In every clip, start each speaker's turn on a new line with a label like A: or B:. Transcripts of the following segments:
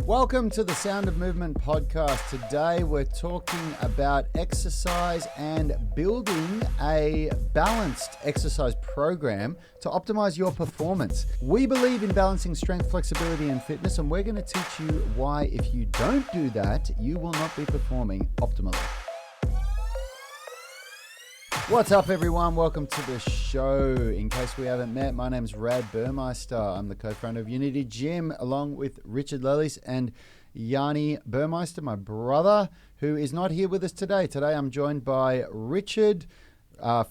A: Welcome to the Sound of Movement podcast. Today we're talking about exercise and building a balanced exercise program to optimize your performance. We believe in balancing strength, flexibility, and fitness, and we're going to teach you why if you don't do that, you will not be performing optimally. What's up, everyone? Welcome to the show. In case we haven't met, my name's Rad Burmeister. I'm the co-founder of Unity Gym, along with Richard Lellis and Yanni Burmeister, my brother, who is not here with us today. Today I'm joined by Richard,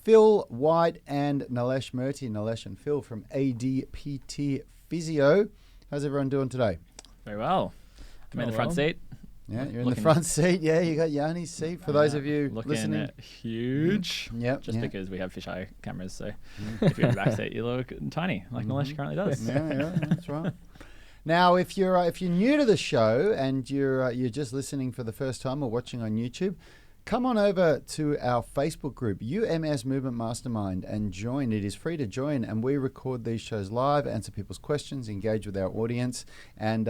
A: Phil White, and Nilesh Murthy. Nilesh and Phil from ADPT Physio. How's everyone doing today?
B: Very well. I'm in the front seat.
A: Yeah, you're in the front seat. Yeah, you got Yanni's seat. For those of you listening,
B: huge.
A: Yep.
B: Just because we have fisheye cameras, so if you're in the back seat, you look tiny, like Nilesh currently does.
A: Yeah, that's right. Now, if you're new to the show and you're just listening for the first time or watching on YouTube, come on over to our Facebook group, UMS Movement Mastermind, and join. It is free to join, and we record these shows live, answer people's questions, engage with our audience, and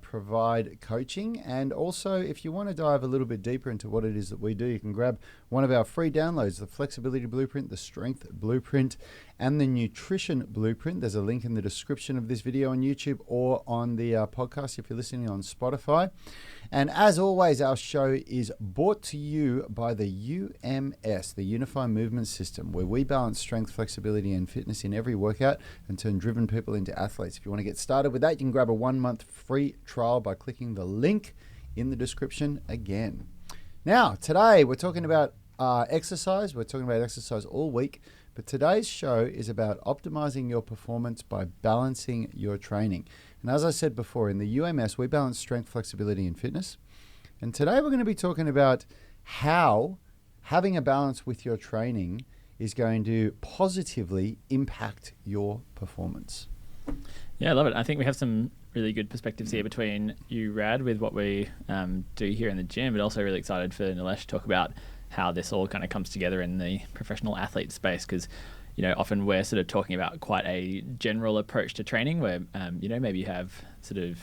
A: provide coaching. And also, if you want to dive a little bit deeper into what it is that we do, you can grab one of our free downloads, the Flexibility Blueprint, the Strength Blueprint, and the Nutrition Blueprint. There's a link in the description of this video on YouTube or on the podcast if you're listening on Spotify. And as always, our show is brought to you by the UMS, the Unified Movement System, where we balance strength, flexibility, and fitness in every workout and turn driven people into athletes. If you want to get started with that, you can grab a 1-month free trial by clicking the link in the description again. Now, today we're talking about exercise. We're talking about exercise all week, but today's show is about optimizing your performance by balancing your training. And as I said before, in the UMS, we balance strength, flexibility, and fitness. And today we're going to be talking about how having a balance with your training is going to positively impact your performance.
B: Yeah, I love it. I think we have some really good perspectives here between you, Rad, with what we do here in the gym, but also really excited for Nilesh to talk about how this all kind of comes together in the professional athlete space, because often we're sort of talking about quite a general approach to training where, maybe you have sort of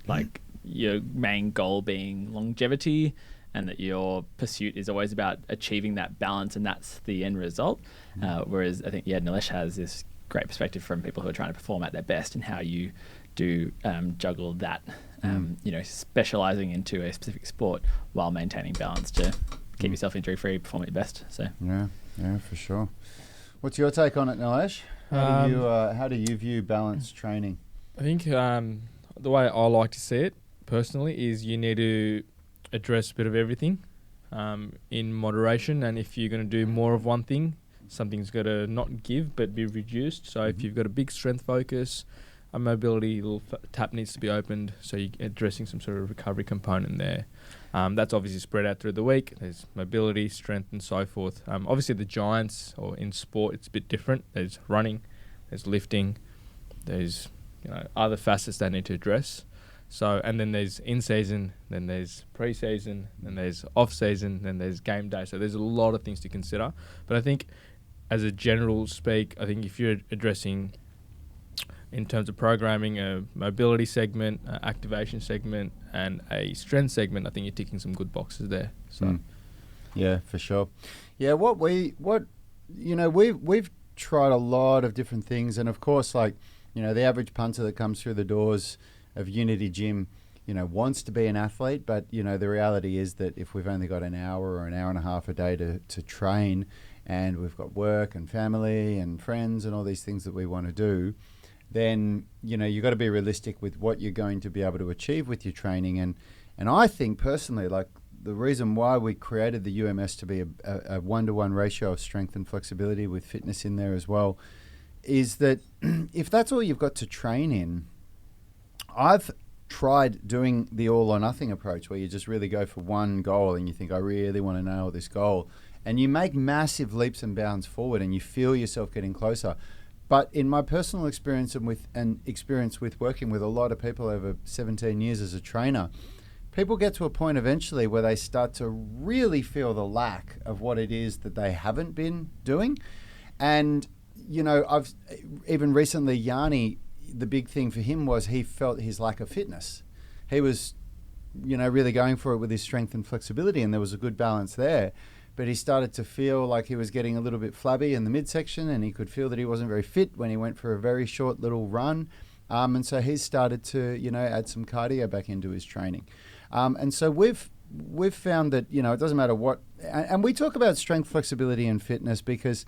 B: like your main goal being longevity and that your pursuit is always about achieving that balance and that's the end result. Whereas I think, Nilesh has this great perspective from people who are trying to perform at their best and how you do juggle that, specializing into a specific sport while maintaining balance to keep yourself injury-free, perform at your best. So
A: Yeah, for sure. What's your take on it, Nilesh? How do you view balanced training?
C: I think the way I like to see it personally is you need to address a bit of everything in moderation, and if you're going to do more of one thing, something's got to not give but be reduced. So if you've got a big strength focus, a mobility little tap needs to be opened, so you're addressing some sort of recovery component there. That's obviously spread out through the week. There's mobility, strength, and so forth. Obviously, the giants, or in sport, it's a bit different. There's running, there's lifting, there's other facets they need to address. So, and then there's in-season, then there's pre-season, then there's off-season, then there's game day. So there's a lot of things to consider. But I think, as a general speak, I think if you're addressing in terms of programming a mobility segment, activation segment, and a strength segment, I think you're ticking some good boxes there. So,
A: yeah, for sure. Yeah, we've tried a lot of different things, and of course, the average punter that comes through the doors of Unity Gym, wants to be an athlete, but the reality is that if we've only got an hour or an hour and a half a day to train, and we've got work and family and friends and all these things that we want to do, then you've got to be realistic with what you're going to be able to achieve with your training. And I think personally, the reason why we created the UMS to be a 1-to-1 ratio of strength and flexibility with fitness in there as well, is that if that's all you've got to train in, I've tried doing the all or nothing approach where you just really go for one goal and you think, I really want to nail this goal. And you make massive leaps and bounds forward and you feel yourself getting closer. But in my personal experience and experience with working with a lot of people over 17 years as a trainer, people get to a point eventually where they start to really feel the lack of what it is that they haven't been doing. And, I've even recently, Yanni, the big thing for him was he felt his lack of fitness. he was, really going for it with his strength and flexibility, and there was a good balance there. But he started to feel like he was getting a little bit flabby in the midsection, and he could feel that he wasn't very fit when he went for a very short little run. And so he's started to, add some cardio back into his training. And so we've found that, it doesn't matter what, and we talk about strength, flexibility, and fitness because,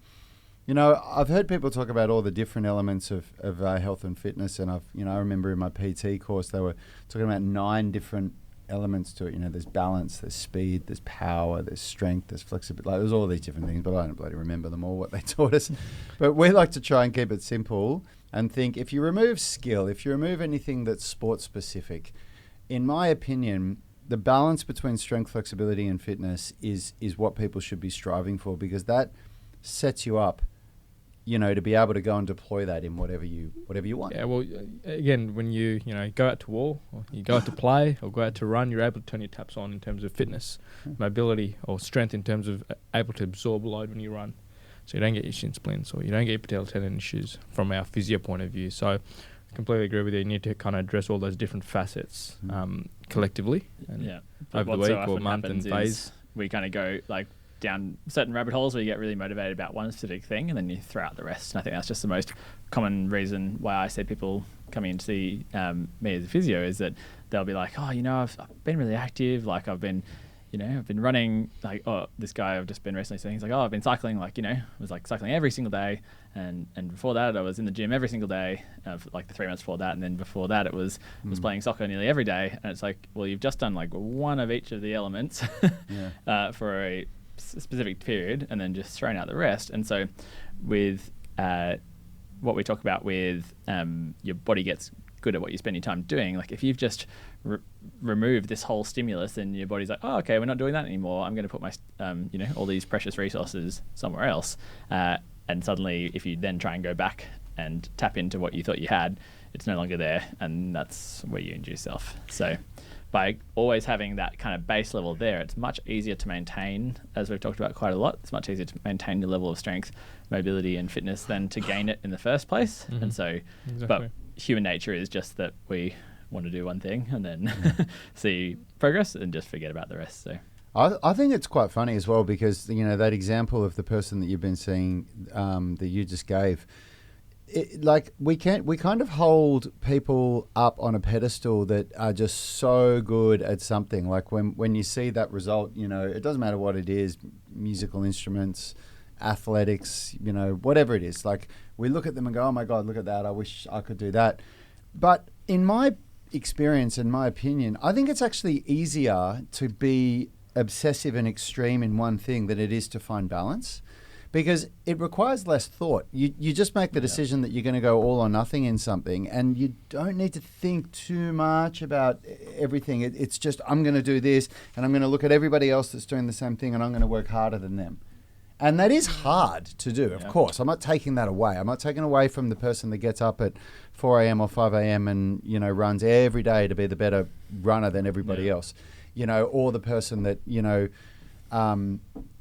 A: I've heard people talk about all the different elements of health and fitness, and I remember in my PT course they were talking about 9 different elements to it. There's balance, there's speed, there's power, there's strength, there's flexibility. Like, there's all these different things, but I don't bloody remember them all, what they taught us. But we like to try and keep it simple and think if you remove skill, if you remove anything that's sport specific, in my opinion, the balance between strength, flexibility, and fitness is what people should be striving for, because that sets you up, to be able to go and deploy that in whatever you want.
C: Yeah, well, again, when you go out to war, or you go out to play, or go out to run, you're able to turn your taps on in terms of fitness, mobility, or strength in terms of able to absorb load when you run. So you don't get your shin splints, or you don't get your patella tendon issues from our physio point of view. So I completely agree with you. You need to kind of address all those different facets collectively, and over the week or month and phase.
B: We kind of go down certain rabbit holes where you get really motivated about one specific thing and then you throw out the rest. And I think that's just the most common reason why I see people coming in to see me as a physio is that they'll be like, oh, I've been really active. Like I've been running, this guy I've just been recently seeing, he's like, I've been cycling, I was cycling every single day. And before that I was in the gym every single day, for the 3 months before that. And then before that it was playing soccer nearly every day. And it's like, well, you've just done one of each of the elements for a specific period and then just thrown out the rest. And so with what we talk about with your body gets good at what you spend your time doing, if you've just removed this whole stimulus, then your body's like, oh, okay, we're not doing that anymore. I'm going to put my all these precious resources somewhere else, and suddenly if you then try and go back and tap into what you thought you had, it's no longer there, and that's where you injure yourself. So by always having that kind of base level there, it's much easier to maintain, as we've talked about quite a lot, it's much easier to maintain your level of strength, mobility and fitness than to gain it in the first place. And so, but human nature is just that we want to do one thing and then see progress and just forget about the rest. So
A: I think it's quite funny as well because, that example of the person that you've been seeing that you just gave, we kind of hold people up on a pedestal that are just so good at something. Like when you see that result, it doesn't matter what it is, musical instruments, athletics, whatever it is. We look at them and go, oh my God, look at that. I wish I could do that. But in my experience, in my opinion, I think it's actually easier to be obsessive and extreme in one thing than it is to find balance. Because it requires less thought. You just make the decision that you're going to go all or nothing in something, and you don't need to think too much about everything. It's just, I'm going to do this, and I'm going to look at everybody else that's doing the same thing, and I'm going to work harder than them. And that is hard to do, of course. I'm not taking that away. I'm not taking away from the person that gets up at 4 a.m. or 5 a.m. and, runs every day to be the better runner than everybody else. Or the person that,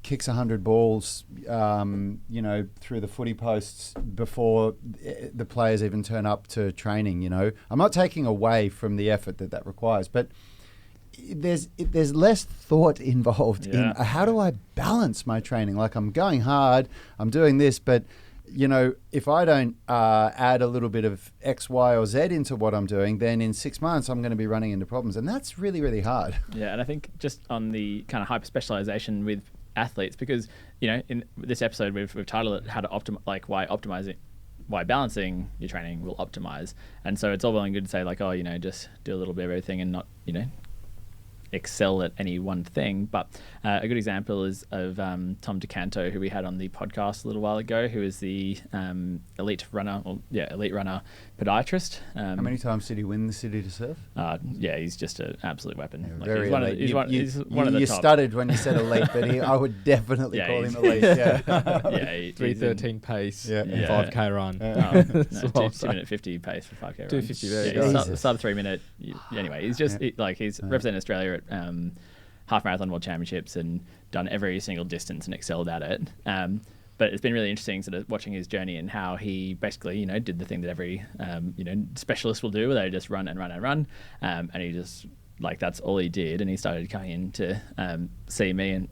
A: kicks 100 balls, through the footy posts before the players even turn up to training. I'm not taking away from the effort that requires, but there's less thought involved in how do I balance my training? I'm going hard, I'm doing this, but if I don't add a little bit of X, Y, or Z into what I'm doing, then in 6 months I'm going to be running into problems, and that's really, really hard.
B: Yeah, and I think just on the kind of hyper specialization with athletes, because in this episode we've titled it how to optimize, why balancing your training will optimize. And so it's all well and good to say just do a little bit of everything and not excel at any one thing. But a good example is of Tom DeCanto, who we had on the podcast a little while ago, who is the elite runner podiatrist.
A: How many times did he win the City to Surf?
B: He's just an absolute weapon.
A: Very elite.
B: He's one of the
A: you
B: top.
A: stuttered when you said elite, but I would definitely call him elite. Yeah,
C: 3:13 pace, 5k run.
B: 2 minute 50 pace for 5k run.
C: 2:50 there.
B: Yeah, sub 3 minute. Anyway, he's just he's represented Australia at half marathon world championships and done every single distance and excelled at it. but it's been really interesting sort of watching his journey and how he basically, did the thing that every, specialist will do, where they just run and run and run. And he just, that's all he did. And he started coming in to see me. And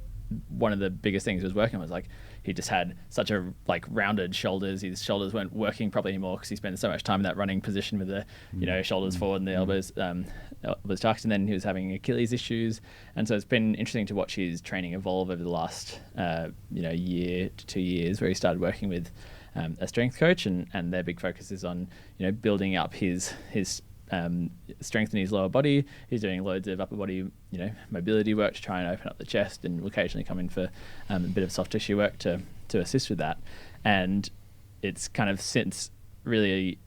B: one of the biggest things he was working on was he just had such a rounded shoulders. His shoulders weren't working properly anymore because he spent so much time in that running position with the, shoulders forward and the elbows tucked. And then he was having Achilles issues. And so it's been interesting to watch his training evolve over the last, year to 2 years, where he started working with a strength coach, and their big focus is on, building up his strength in his lower body. He's doing loads of upper body, mobility work to try and open up the chest, and will occasionally come in for a bit of soft tissue work to assist with that. And it's kind of since really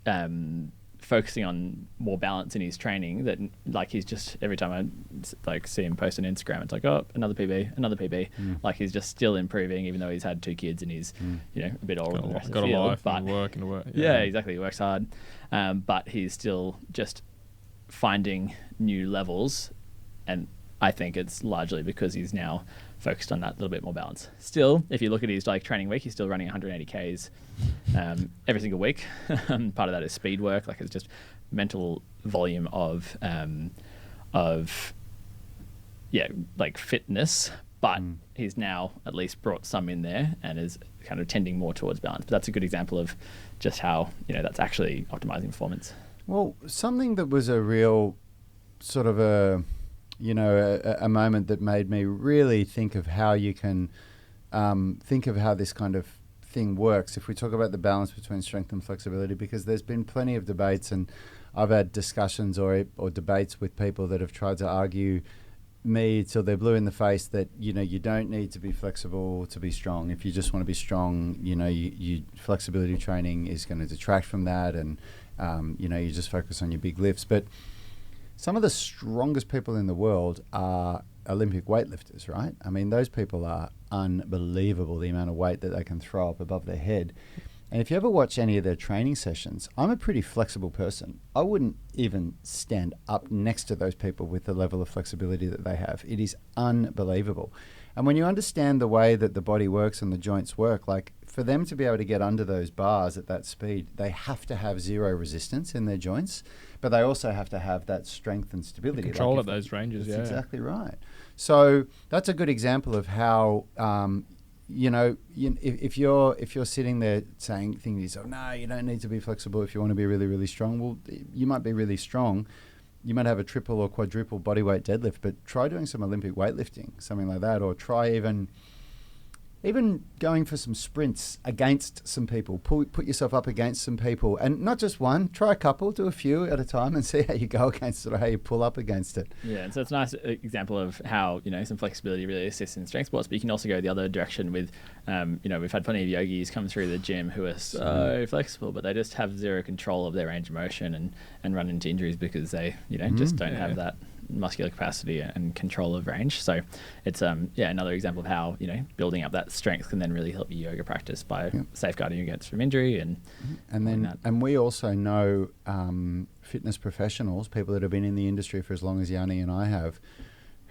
B: focusing on more balance in his training that he's just, every time I see him post on Instagram, it's another PB. He's just still improving, even though he's had 2 kids and he's a bit older than the rest of the field.
C: Got a life and work.
B: Yeah, exactly. He works hard, but he's still just finding new levels, and I think it's largely because he's now focused on that little bit more balance. Still, if you look at his training week, he's still running 180 Ks every single week. Part of that is speed work, it's just mental volume of fitness, but he's now at least brought some in there and is kind of tending more towards balance. But that's a good example of just how that's actually optimizing performance.
A: Well, something that was a real sort of a moment that made me really think of how you can think of how this kind of thing works. If we talk about the balance between strength and flexibility, because there's been plenty of debates, and I've had discussions or debates with people that have tried to argue me till they're blue in the face that you don't need to be flexible to be strong. If you just want to be strong, you flexibility training is going to detract from that, and you just focus on your big lifts. But some of the strongest people in the world are Olympic weightlifters, right? I mean, those people are unbelievable, the amount of weight that they can throw up above their head. And if you ever watch any of their training sessions, I'm a pretty flexible person. I wouldn't even stand up next to those people with the level of flexibility that they have. It is unbelievable. And when you understand the way that the body works and the joints work, for them to be able to get under those bars at that speed, they have to have zero resistance in their joints, but they also have to have that strength and stability.
C: Control at those ranges,
A: That's exactly right. So that's a good example of how, if you're sitting there thinking to yourself, no, you don't need to be flexible if you want to be really, really strong. Well, you might be really strong. You might have a triple or quadruple bodyweight deadlift, but try doing some Olympic weightlifting, something like that, or try even going for some sprints against some people. Put yourself up against some people, and not just one. Try a couple, do a few at a time, and see how you go against it, or how you pull up against it.
B: Yeah, and so it's a nice example of how some flexibility really assists in strength sports. But you can also go the other direction with, we've had plenty of yogis come through the gym who are so flexible, but they just have zero control of their range of motion and run into injuries because they just don't have that muscular capacity and control of range. So it's another example of how building up that strength can then really help your yoga practice by safeguarding you against from injury
A: and we also know fitness professionals, people that have been in the industry for as long as Yanni and I have,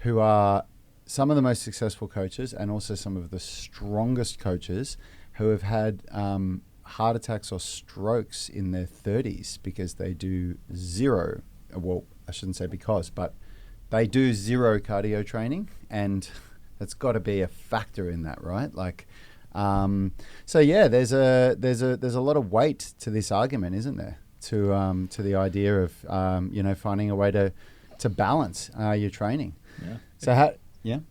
A: who are some of the most successful coaches and also some of the strongest coaches who have had heart attacks or strokes in their 30s because they do zero, well, I shouldn't say because, but they do zero cardio training, and that's got to be a factor in that, right? There's a lot of weight to this argument, isn't there? To the idea of finding a way to balance your training.
C: Yeah.
A: So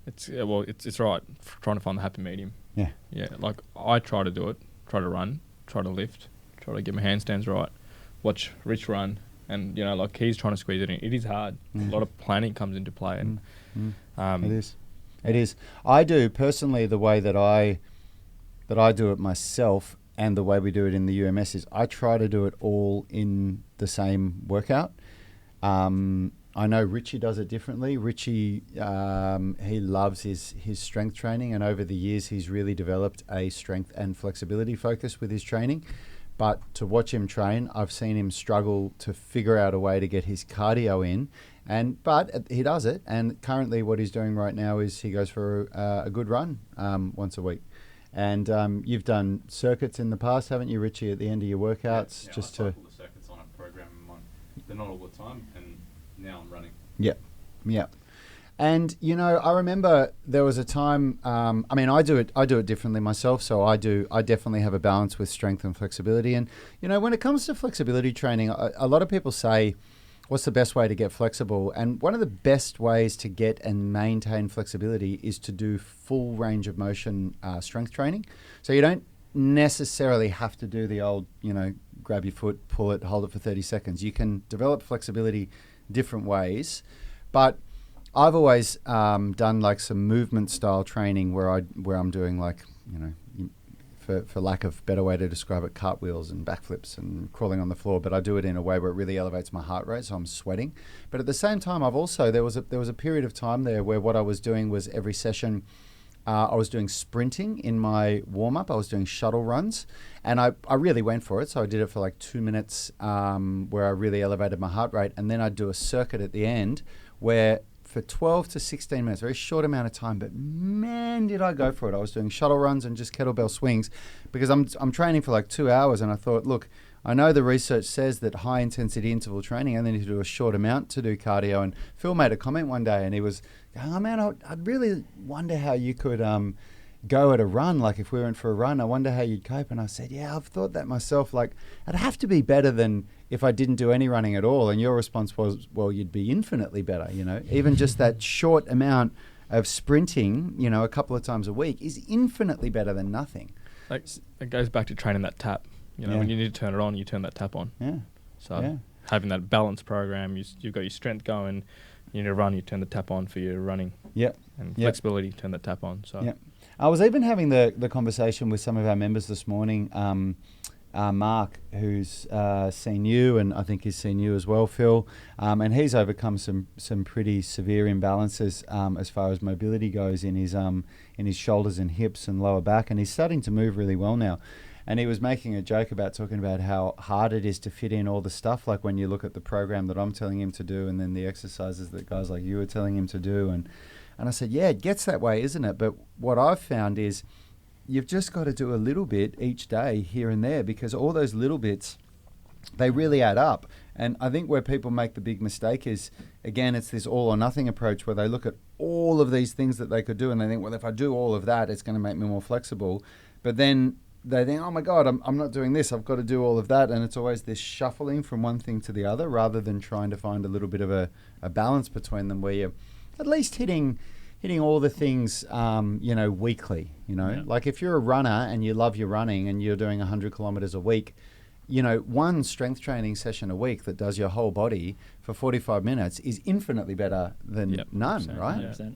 C: it's right. Trying to find the happy medium.
A: Yeah.
C: Yeah. I try to do it. Try to run. Try to lift. Try to get my handstands right. Watch Rich run. And he's trying to squeeze it in. It is hard. A lot of planning comes into play, and
A: it is. I do personally the way that I do it myself, and the way we do it in the UMS is I try to do it all in the same workout. I know Richie does it differently. Richie, he loves his strength training, and over the years he's really developed a strength and flexibility focus with his training. But to watch him train, I've seen him struggle to figure out a way to get his cardio in. But he does it. And currently what he's doing right now is he goes for a good run once a week. And you've done circuits in the past, haven't you, Richie, at the end of your workouts?
D: Yeah,
A: just
D: I
A: to...
D: cycle the circuits on a program in mind, but not all the time, and now I'm running.
A: Yeah. And, you know, I remember there was a time, I mean, I do it differently myself. So I definitely have a balance with strength and flexibility. And, you know, when it comes to flexibility training, a lot of people say, what's the best way to get flexible? And one of the best ways to get and maintain flexibility is to do full range of motion strength training. So you don't necessarily have to do the old, you know, grab your foot, pull it, hold it for 30 seconds. You can develop flexibility different ways. But I've always done like some movement style training where I'm doing like, you know, for lack of better way to describe it, cartwheels and backflips and crawling on the floor. But I do it in a way where it really elevates my heart rate, so I'm sweating. But at the same time, there was a period of time there where what I was doing was every session, I was doing sprinting in my warm up. I was doing shuttle runs, and I really went for it. So I did it for like 2 minutes, where I really elevated my heart rate, and then I'd do a circuit at the end where for 12 to 16 minutes, very short amount of time, but man, did I go for it. I was doing shuttle runs and just kettlebell swings because I'm training for like 2 hours, and I thought, look, I know the research says that high intensity interval training, and then you do a short amount to do cardio. And Phil made a comment one day, and he was going, oh man, I'd really wonder how you could go at a run, like if we went for a run, I wonder how you'd cope. And I said, yeah, I've thought that myself, like it'd have to be better than if I didn't do any running at all. And your response was, well, you'd be infinitely better, you know, even just that short amount of sprinting, you know, a couple of times a week is infinitely better than nothing.
C: Like, it goes back to training that tap. You know, when you need to turn it on, you turn that tap on.
A: Yeah.
C: So having that balance program, you've got your strength going, you need to run, you turn the tap on for your running.
A: Yep.
C: And flexibility, turn the tap on. So
A: I was even having the conversation with some of our members this morning. Mark, who's seen you, and I think he's seen you as well, Phil, and he's overcome some pretty severe imbalances as far as mobility goes in his shoulders and hips and lower back, and he's starting to move really well now. And he was making a joke about talking about how hard it is to fit in all the stuff, like when you look at the program that I'm telling him to do and then the exercises that guys like you are telling him to do. And I said, yeah, it gets that way, isn't it? But what I've found is you've just got to do a little bit each day here and there, because all those little bits, they really add up. And I think where people make the big mistake is, again, it's this all or nothing approach where they look at all of these things that they could do and they think, well, if I do all of that, it's going to make me more flexible. But then they think, oh my God, I'm not doing this. I've got to do all of that. And it's always this shuffling from one thing to the other rather than trying to find a little bit of a balance between them where you're at least hitting all the things, weekly, like if you're a runner and you love your running and you're doing 100 kilometers a week, one strength training session a week that does your whole body for 45 minutes is infinitely better than none, right?
B: 100%.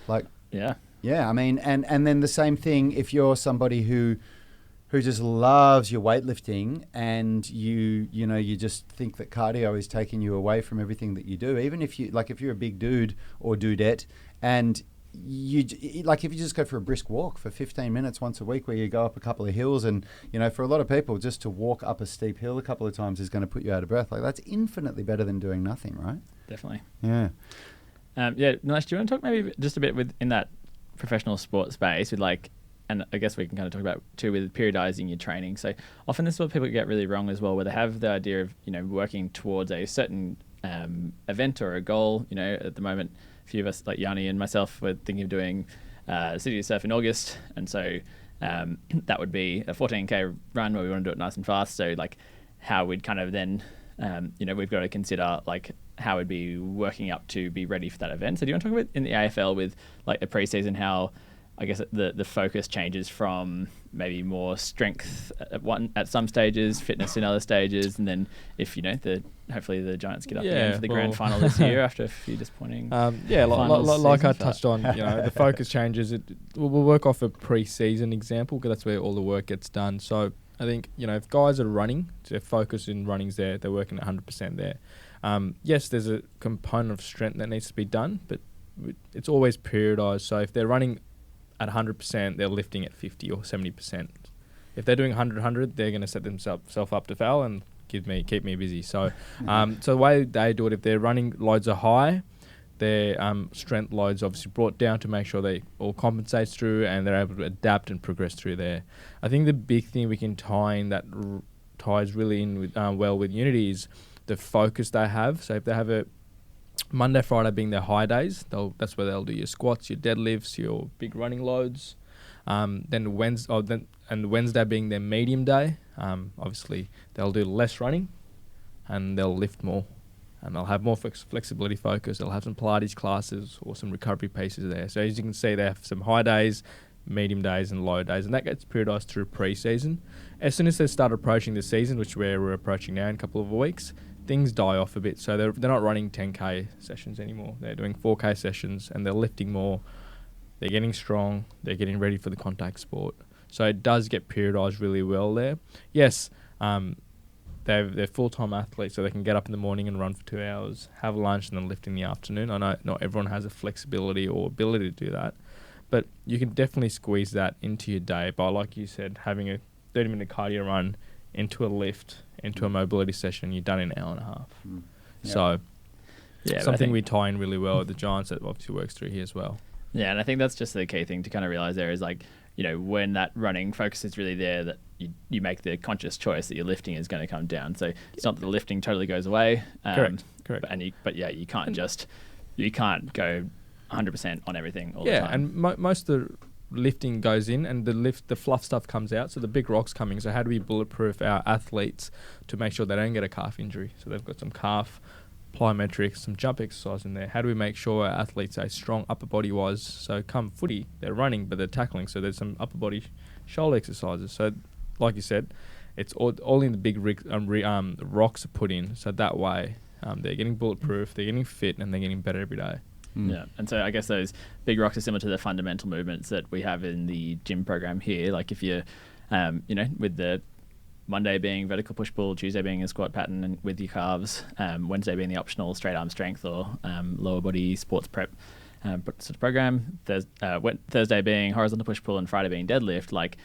A: Like,
B: yeah.
A: I mean, and then the same thing if you're somebody who just loves your weightlifting and you just think that cardio is taking you away from everything that you do, even if you're a big dude or dudette and if you just go for a brisk walk for 15 minutes once a week where you go up a couple of hills, and for a lot of people just to walk up a steep hill a couple of times is going to put you out of breath. Like that's infinitely better than doing nothing, right?
B: Definitely.
A: Yeah.
B: Nilesh, do you want to talk maybe just a bit in that professional sport space with and I guess we can kind of talk about too with periodizing your training. So often this is what people get really wrong as well, where they have the idea of, working towards a certain event or a goal. At the moment, a few of us like Yanni and myself were thinking of doing City of Surf in August. And so that would be a 14K run where we want to do it nice and fast. So how we'd kind of then, we've got to consider how we'd be working up to be ready for that event. So do you want to talk about in the AFL with the preseason, how I guess the focus changes from maybe more strength at some stages, fitness in other stages, and then if hopefully the Giants get up again for the grand final this year after a few disappointing.
C: Like I touched on, the focus changes. We'll work off a pre-season example because that's where all the work gets done. So I think if guys are running, their focus in running's there, they're working 100% there. Yes, there's a component of strength that needs to be done, but it's always periodized. So if they're running at 100%, they're lifting at 50 or 70%. If they're doing 100, they're going to set themselves up to fail and keep me busy. So, so the way they do it, if their running loads are high, their strength loads obviously brought down to make sure they all compensates through and they're able to adapt and progress through there. I think the big thing we can tie in that ties really in with well with Unity is the focus they have. So if they have a Monday, Friday being their high days, that's where they'll do your squats, your deadlifts, your big running loads. Then Wednesday being their medium day, obviously they'll do less running and they'll lift more. And they'll have more flexibility focus. They'll have some Pilates classes or some recovery pieces there. So as you can see, they have some high days, medium days, and low days. And that gets periodised through pre-season. As soon as they start approaching the season, which we're approaching now in a couple of weeks, things die off a bit. So they're not running 10K sessions anymore. They're doing 4K sessions and they're lifting more. They're getting strong. They're getting ready for the contact sport. So it does get periodised really well there. Yes, they're full-time athletes, so they can get up in the morning and run for 2 hours, have lunch, and then lift in the afternoon. I know not everyone has the flexibility or ability to do that, but you can definitely squeeze that into your day by, like you said, having a 30-minute cardio run into a lift, into a mobility session. You're done in an hour and a half. So something we tie in really well with the Giants that obviously works through here as well.
B: Yeah, and I think that's just the key thing to kind of realize there is, like, you know, when that running focus is really there, that you make the conscious choice that your lifting is going to come down. So it's not that the lifting totally goes away.
C: Correct.
B: But you can't go 100% on everything all the time.
C: Yeah, and most of the lifting goes in and the fluff stuff comes out. So the big rock's coming. So how do we bulletproof our athletes to make sure they don't get a calf injury? So they've got some calf plyometrics, some jump exercise in there. How do we make sure our athletes are strong upper body wise? So come footy, they're running, but they're tackling. So there's some upper body shoulder exercises. So like you said, it's all in the big rocks are put in. So that way they're getting bulletproof, they're getting fit, and they're getting better every day.
B: Yeah, and so I guess those big rocks are similar to the fundamental movements that we have in the gym program here. Like if you're, with the Monday being vertical push-pull, Tuesday being a squat pattern and with your calves, Wednesday being the optional straight arm strength or lower body sports prep sort of program, Thursday being horizontal push-pull and Friday being deadlift. Like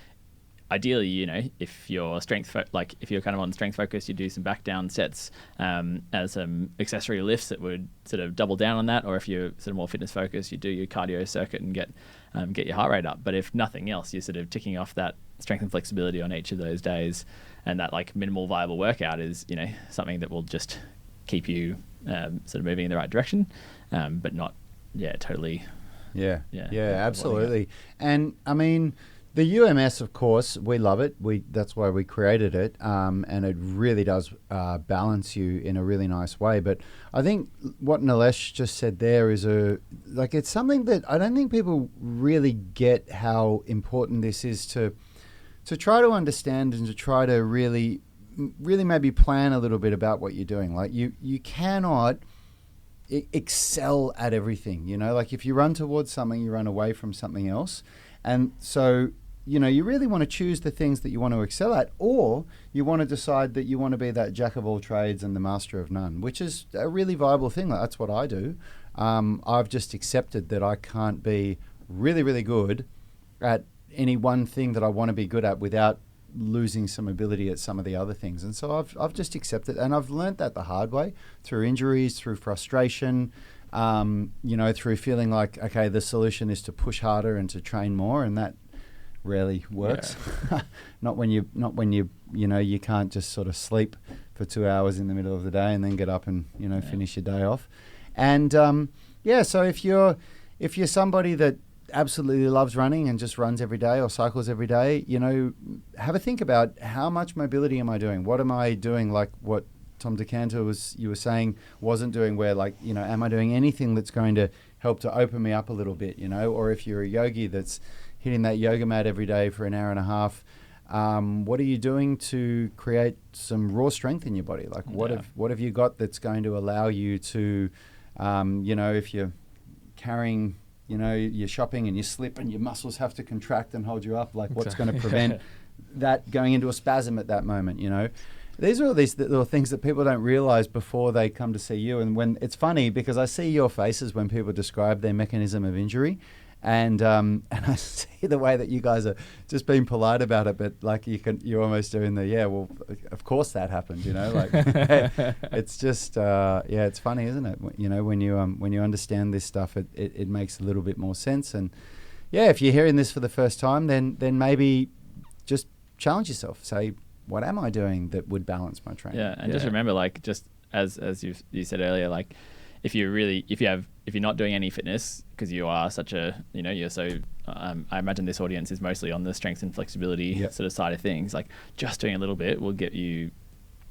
B: ideally, if you're if you're kind of on strength focus, you do some back down sets as some accessory lifts that would sort of double down on that. Or if you're sort of more fitness focused, you do your cardio circuit and get your heart rate up. But if nothing else, you're sort of ticking off that strength and flexibility on each of those days, and that like minimal viable workout is something that will just keep you sort of moving in the right direction, but not totally.
A: Yeah, absolutely. And I mean, the UMS, of course, we love it. That's why we created it, and it really does balance you in a really nice way. But I think what Nilesh just said there is it's something that I don't think people really get how important this is to try to understand and to try to really maybe plan a little bit about what you're doing. Like you cannot excel at everything. Like if you run towards something, you run away from something else. And so, you really want to choose the things that you want to excel at, or you want to decide that you want to be that jack of all trades and the master of none, which is a really viable thing. Like, that's what I do. I've just accepted that I can't be really, really good at any one thing that I want to be good at without losing some ability at some of the other things. And so I've just accepted, and I've learned that the hard way through injuries, through frustration, through feeling like, okay, the solution is to push harder and to train more, and that rarely works. Yeah. not when you can't just sort of sleep for 2 hours in the middle of the day and then get up and finish your day off. And so if you're somebody that absolutely loves running and just runs every day or cycles every day, have a think about how much mobility am I doing? What am I doing? Like what Tom Decanter you were saying wasn't doing, where am I doing anything that's going to help to open me up a little bit, or if you're a yogi that's hitting that yoga mat every day for an hour and a half, what are you doing to create some raw strength in your body? Like what have you got that's going to allow you to, if you're carrying, you're shopping and you slip and your muscles have to contract and hold you up, like what's going to prevent that going into a spasm at that moment, These are all these little things that people don't realize before they come to see you. And when it's funny because I see your faces when people describe their mechanism of injury, And I see the way that you guys are just being polite about it, but like you're almost doing well, of course that happened, like it's just, it's funny, isn't it? When you understand this stuff, it makes a little bit more sense. And if you're hearing this for the first time, then maybe just challenge yourself. Say, what am I doing that would balance my training?
B: Yeah. And just remember, like, just as you said earlier, like, if you're not doing any fitness because you are such a, you're so, I imagine this audience is mostly on the strength and flexibility sort of side of things. Like, just doing a little bit will get you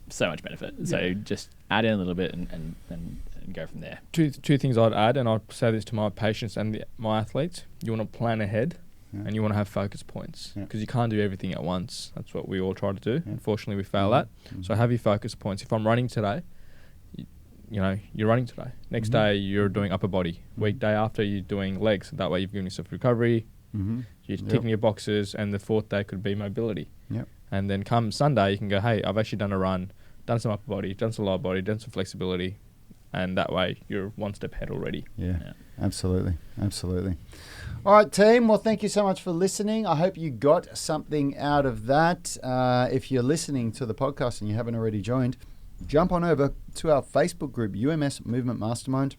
B: so much benefit. So just add in a little bit and go from there.
C: Two things I'd add, and I'd say this to my patients and my athletes: you want to plan ahead, and you want to have focus points, because you can't do everything at once. That's what we all try to do. Unfortunately, we fail at. So have your focus points. If I'm running today, you're running today. Next day, you're doing upper body. Week day after, you're doing legs. That way, you've given yourself recovery. You're ticking your boxes, and the fourth day could be mobility. And then come Sunday, you can go, hey, I've actually done a run, done some upper body, done some lower body, done some flexibility. And that way, you're one step ahead already.
A: Yeah. Absolutely. All right, team. Well, thank you so much for listening. I hope you got something out of that. If you're listening to the podcast and you haven't already joined, jump on over to our Facebook group, UMS Movement Mastermind.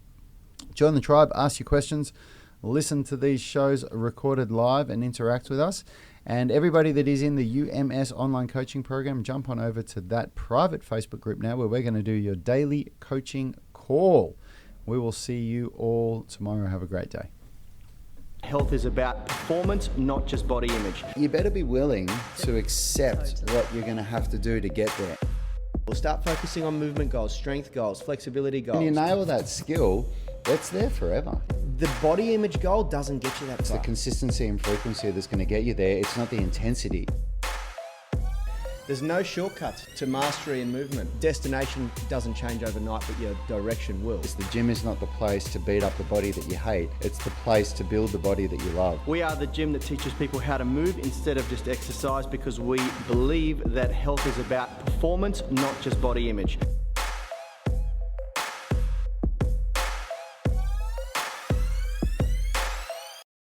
A: Join the tribe, ask your questions, listen to these shows recorded live, and interact with us. And everybody that is in the UMS online coaching program, jump on over to that private Facebook group now, where we're going to do your daily coaching call. We will see you all tomorrow. Have a great day.
E: Health is about performance, not just body image.
A: You better be willing to accept what you're going to have to do to get there.
E: We'll start focusing on movement goals, strength goals, flexibility goals.
A: When you nail that skill, it's there forever.
E: The body image goal doesn't get you that
A: It's
E: far.
A: the consistency and frequency that's going to get you there. It's not the intensity.
E: There's no shortcuts to mastery and movement. Destination doesn't change overnight, but your direction will.
A: The gym is not the place to beat up the body that you hate. It's the place to build the body that you love.
E: We are the gym that teaches people how to move instead of just exercise, because we believe that health is about performance, not just body image.